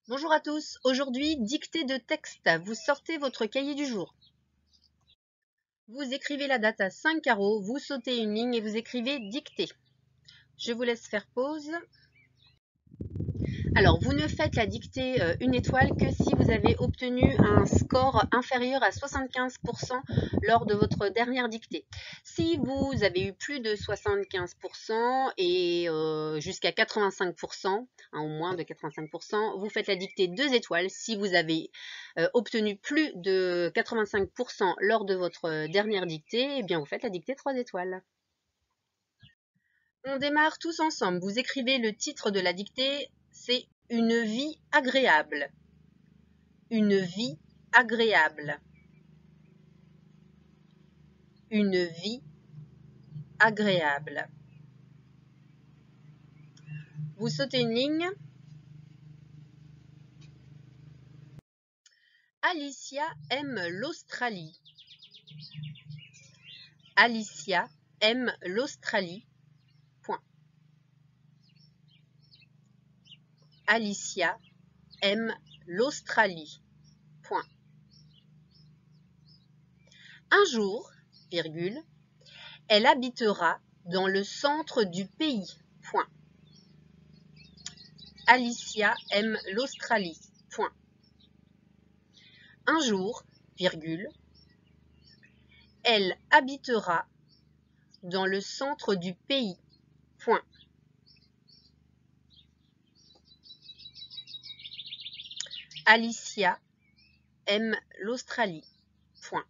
Bonjour à tous, aujourd'hui dictée de texte, vous sortez votre cahier du jour. Vous écrivez la date à 5 carreaux, vous sautez une ligne et vous écrivez dictée. Je vous laisse faire pause. Alors, vous ne faites la dictée une étoile que si vous avez obtenu un score inférieur à 75% lors de votre dernière dictée. Si vous avez eu plus de 75% et jusqu'à 85%, au moins de 85%, vous faites la dictée 2 étoiles. Si vous avez obtenu plus de 85% lors de votre dernière dictée, eh bien vous faites la dictée 3 étoiles. On démarre tous ensemble. Vous écrivez le titre de la dictée, c'est « Une vie agréable ». Une vie agréable. Une vie agréable. Vous sautez une ligne. Alicia aime l'Australie. Alicia aime l'Australie. Point. Alicia aime l'Australie. Point. Un jour, virgule, elle habitera dans le centre du pays. Point. Alicia aime l'Australie. Point. Un jour, virgule, elle habitera dans le centre du pays. Point. Alicia aime l'Australie. Point.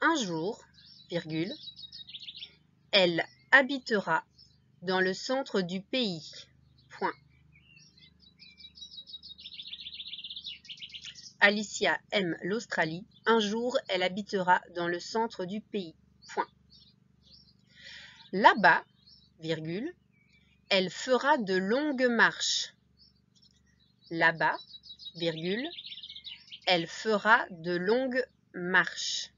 Un jour, virgule, elle habitera dans le centre du pays. Point. Alicia aime l'Australie. Un jour, elle habitera dans le centre du pays. Point. Là-bas, virgule, elle fera de longues marches. Là-bas, virgule, elle fera de longues marches.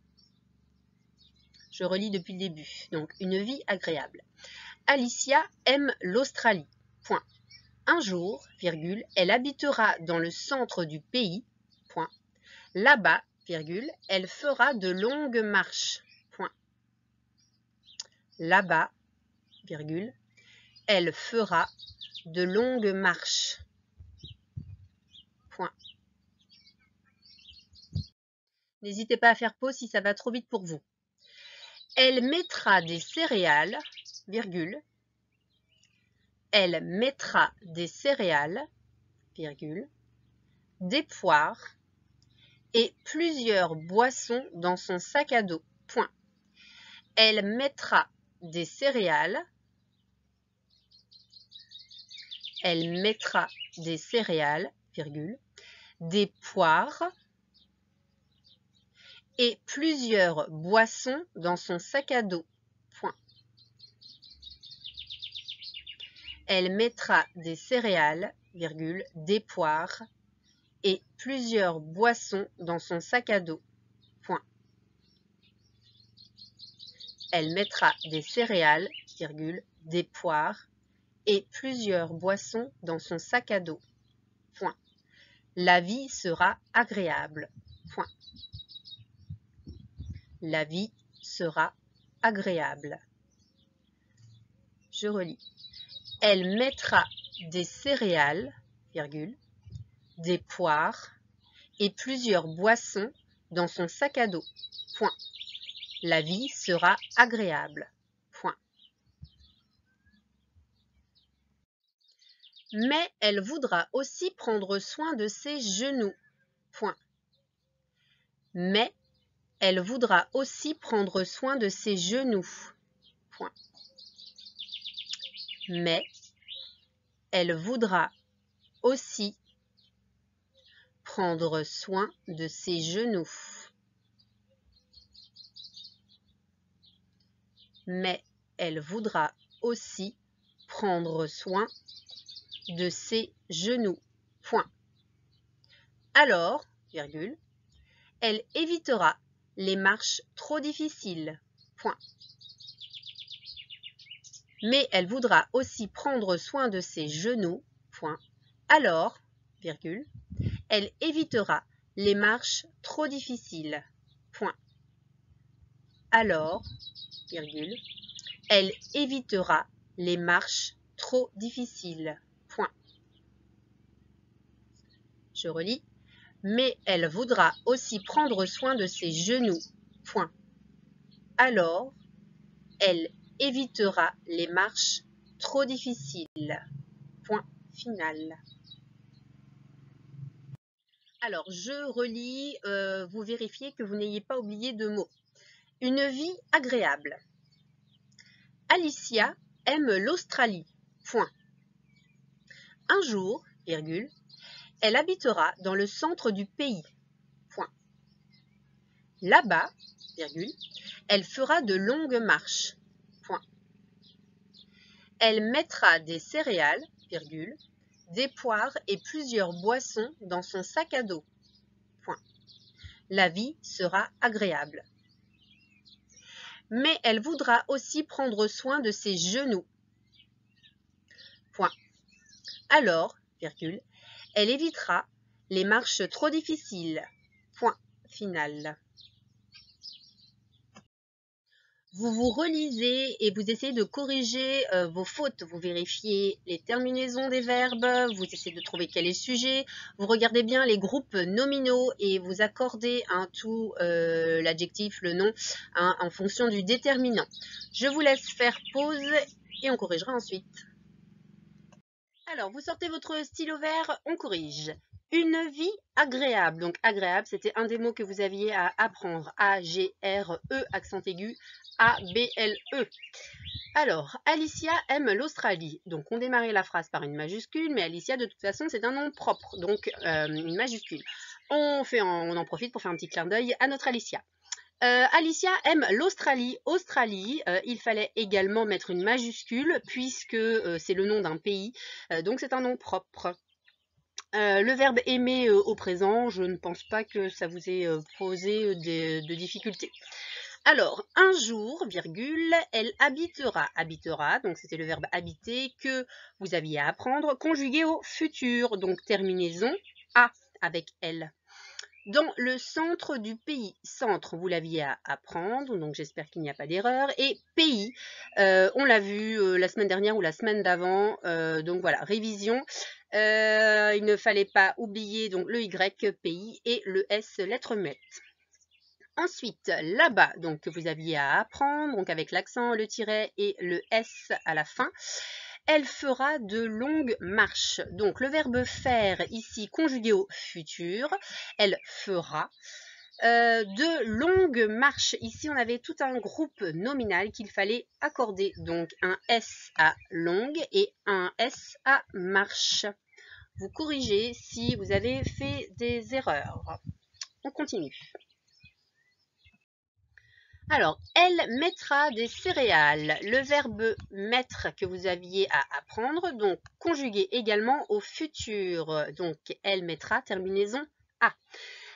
Je relis depuis le début. Donc, une vie agréable. Alicia aime l'Australie. Point. Un jour, virgule, elle habitera dans le centre du pays. Point. Là-bas, virgule, elle fera de longues marches. Point. Là-bas, virgule, elle fera de longues marches. Point. N'hésitez pas à faire pause si ça va trop vite pour vous. Elle mettra des céréales, virgule, elle mettra des céréales, virgule, des poires et plusieurs boissons dans son sac à dos. Point. Elle mettra des céréales, elle mettra des céréales, virgule, des poires et plusieurs boissons dans son sac à dos. Point. Elle mettra des céréales, virgule, des poires et plusieurs boissons dans son sac à dos. Point. Elle mettra des céréales, virgule, des poires et plusieurs boissons dans son sac à dos. Point. La vie sera agréable. Point. La vie sera agréable. Je relis. Elle mettra des céréales, virgule, des poires et plusieurs boissons dans son sac à dos. Point. La vie sera agréable. Point. Mais elle voudra aussi prendre soin de ses genoux. Point. Mais elle voudra aussi prendre soin de ses genoux. Point. Mais elle voudra aussi prendre soin de ses genoux. Mais elle voudra aussi prendre soin de ses genoux. Point. Alors, virgule, elle évitera les marches trop difficiles. Point. Mais elle voudra aussi prendre soin de ses genoux. Point. Alors, virgule, elle évitera les marches trop difficiles. Point. Alors, virgule, elle évitera les marches trop difficiles. Point. Je relis. Mais elle voudra aussi prendre soin de ses genoux. Point. Alors, elle évitera les marches trop difficiles. Point final. Alors, je relis, vous vérifiez que vous n'ayez pas oublié de mots. Une vie agréable. Alicia aime l'Australie. Point. Un jour, virgule, elle habitera dans le centre du pays. Point. Là-bas, virgule, elle fera de longues marches. Point. Elle mettra des céréales, virgule, des poires et plusieurs boissons dans son sac à dos. Point. La vie sera agréable. Mais elle voudra aussi prendre soin de ses genoux. Point. Alors, virgule, elle évitera les marches trop difficiles. Point final. Vous vous relisez et vous essayez de corriger vos fautes. Vous vérifiez les terminaisons des verbes, vous essayez de trouver quel est le sujet. Vous regardez bien les groupes nominaux et vous accordez tout l'adjectif, le nom, en fonction du déterminant. Je vous laisse faire pause et on corrigera ensuite. Alors, vous sortez votre stylo vert, on corrige. Une vie agréable. Donc, agréable, c'était un des mots que vous aviez à apprendre. A-G-R-E, accent aigu, A-B-L-E. Alors, Alicia aime l'Australie. Donc, on démarrait la phrase par une majuscule, mais Alicia, de toute façon, c'est un nom propre, donc une majuscule. On en profite pour faire un petit clin d'œil à notre Alicia. Alicia aime l'Australie. Australie, il fallait également mettre une majuscule puisque c'est le nom d'un pays, donc c'est un nom propre. Le verbe aimer au présent, je ne pense pas que ça vous ait posé de difficultés. Alors, un jour, virgule, elle habitera. Habitera, donc c'était le verbe habiter que vous aviez à apprendre, conjugué au futur, donc terminaison A avec elle. Dans le centre du pays, centre, vous l'aviez à apprendre, donc j'espère qu'il n'y a pas d'erreur. Et pays, on l'a vu la semaine dernière ou la semaine d'avant, donc voilà, révision. Il ne fallait pas oublier donc le Y, pays, et le S, lettre muette. Ensuite, là-bas, donc que vous aviez à apprendre, donc avec l'accent, le tiret et le S à la fin. Elle fera de longues marches. Donc le verbe faire ici conjugué au futur. Elle fera de longues marches. Ici on avait tout un groupe nominal qu'il fallait accorder. Donc un S à longue et un S à marche. Vous corrigez si vous avez fait des erreurs. On continue. Alors, elle mettra des céréales. Le verbe mettre que vous aviez à apprendre, donc conjugué également au futur. Donc, elle mettra, terminaison A.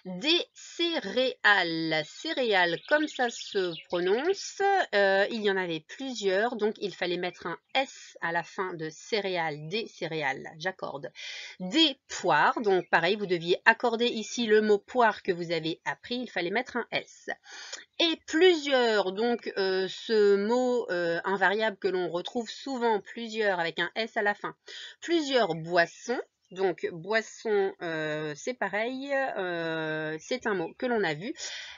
Des céréales. Céréales, comme ça se prononce, il y en avait plusieurs, donc il fallait mettre un S à la fin de céréales, des céréales, j'accorde. Des poires, donc pareil, vous deviez accorder ici le mot poire que vous avez appris, il fallait mettre un S. Et plusieurs, donc ce mot invariable que l'on retrouve souvent, plusieurs avec un S à la fin. Plusieurs boissons. Donc, boisson, c'est pareil, c'est un mot que l'on a vu.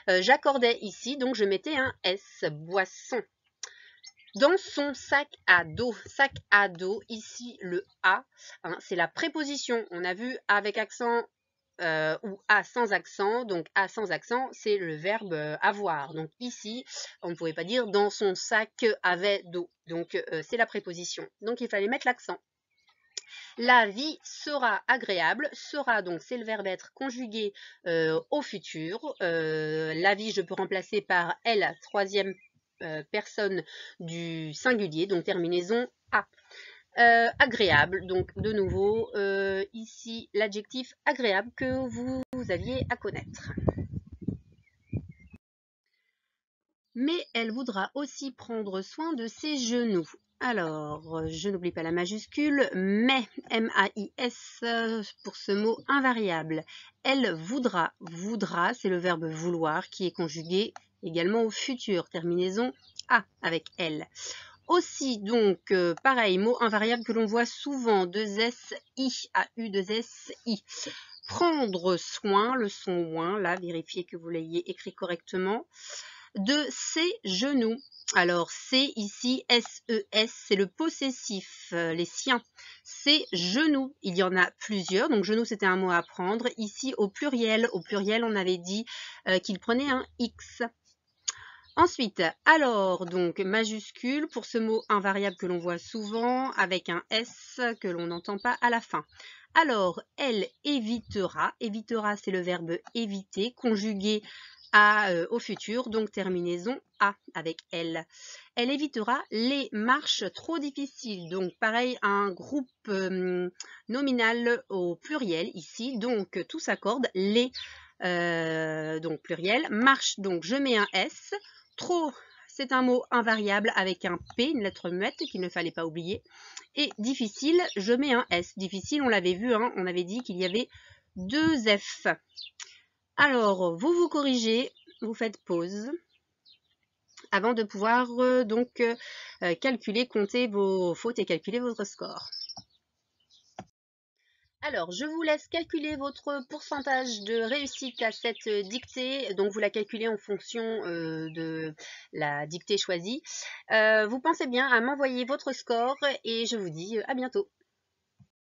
J'accordais ici, donc je mettais un S, boisson. Dans son sac à dos, ici le A, hein, c'est la préposition. On a vu avec accent ou A sans accent. Donc, A sans accent, c'est le verbe avoir. Donc, ici, on ne pouvait pas dire dans son sac avait dos. Donc, c'est la préposition. Donc, il fallait mettre l'accent. La vie sera agréable. Sera, donc, c'est le verbe être conjugué au futur. La vie, je peux remplacer par elle, troisième personne du singulier, donc terminaison A. Agréable, donc de nouveau, ici, l'adjectif agréable que vous aviez à connaître. Mais elle voudra aussi prendre soin de ses genoux. Alors, je n'oublie pas la majuscule, mais, M-A-I-S, pour ce mot invariable. Elle voudra. Voudra, c'est le verbe vouloir qui est conjugué également au futur, terminaison A avec elle. Aussi, donc, pareil, mot invariable que l'on voit souvent, 2-S-I, A-U-2-S-I. Prendre soin, le son ouin, là, vérifiez que vous l'ayez écrit correctement, de ses genoux. Alors, c'est ici, S-E-S, c'est le possessif, les siens. Ses genoux, il y en a plusieurs, donc genoux, c'était un mot à prendre. Ici, au pluriel, on avait dit qu'il prenait un X. Ensuite, alors, donc, majuscule pour ce mot invariable que l'on voit souvent avec un S que l'on n'entend pas à la fin. Alors, elle évitera. Évitera, c'est le verbe éviter, conjugué au futur, donc terminaison A avec elle. Elle évitera les marches trop difficiles. Donc, pareil, un groupe nominal au pluriel ici. Donc, tout s'accorde. Les, donc pluriel. Marche, donc je mets un S. Trop, c'est un mot invariable avec un P, une lettre muette qu'il ne fallait pas oublier. Et difficile, je mets un S. Difficile, on l'avait vu, hein, on avait dit qu'il y avait 2 F. Alors, vous vous corrigez, vous faites pause avant de pouvoir calculer, compter vos fautes et calculer votre score. Alors, je vous laisse calculer votre pourcentage de réussite à cette dictée. Donc, vous la calculez en fonction de la dictée choisie. Vous pensez bien à m'envoyer votre score et je vous dis à bientôt.